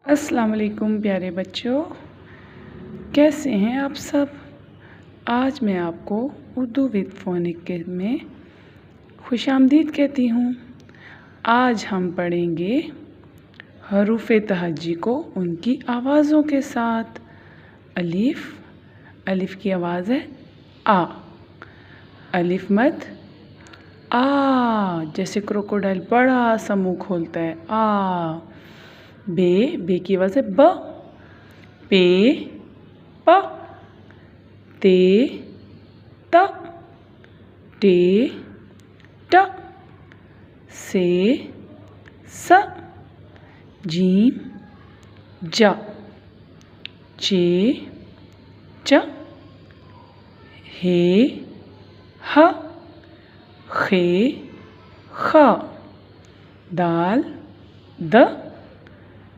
अस्सलाम वालेकुम प्यारे बच्चों, कैसे हैं आप सब। आज मैं आपको उर्दू विद फ़ोनिक में खुशामदीद कहती हूँ। आज हम पढ़ेंगे हरूफ़े तहज्जी को उनकी आवाज़ों के साथ। अलिफ़, अलिफ़ की आवाज़ है आ। अलिफ़ मद आ, जैसे क्रोकोडाइल बड़ा सा मुँह खोलता है आ। बे की आवाज़ है ब। पे प। ते त। टे ट। से स। जीम ज। चे च। हे ह। खे ख। दाल द।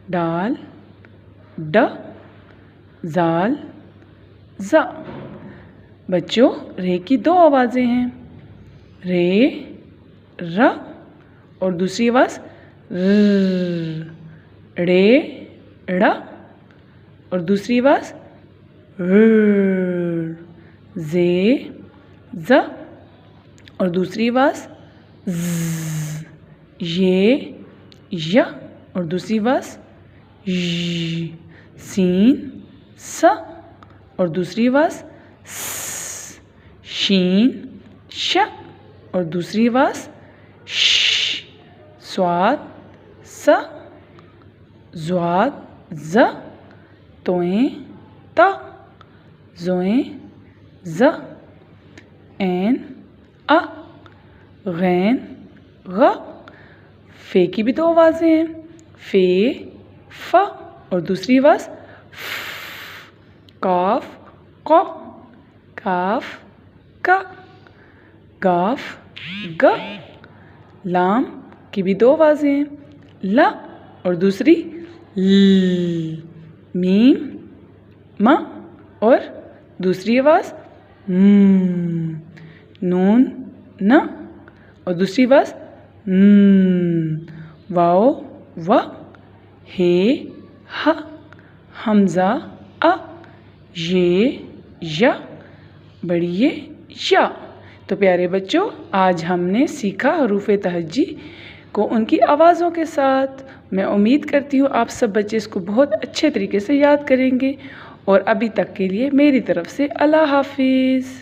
डाल ड। ज़ाल ज़। बच्चों, रे की दो आवाज़ें हैं, रे र और दूसरी आवाज़ र। रे ड़ और दूसरी आवाज़ र। जे ज़ और दूसरी आवाज़ ज़। ये य और दूसरी आवाज़ य। सीन स और दूसरी आवाज़ स। शीन श और दूसरी आवाज़ श। स्वाद स। ज़्वाद ज़। तोएं त। ज़ोएं ज़। ऐन अ। गैन ग। फ़े की भी दो आवाज़ें हैं, फ़े फ और दूसरी आवाज़ फ। काफ क। काफ क। गाफ ग। लाम की भी दो आवाज़ें हैं, ल और दूसरी ल। मीम म और दूसरी आवाज़ म। नून न और दूसरी आवाज़ न। वाओ व। हे ह। हमज़ा अ। ये य। बड़िए या। तो प्यारे बच्चों, आज हमने सीखा हरूफ़े तहज्जी को उनकी आवाज़ों के साथ। मैं उम्मीद करती हूँ आप सब बच्चे इसको बहुत अच्छे तरीके से याद करेंगे। और अभी तक के लिए मेरी तरफ़ से अल्लाह हाफ़िज़।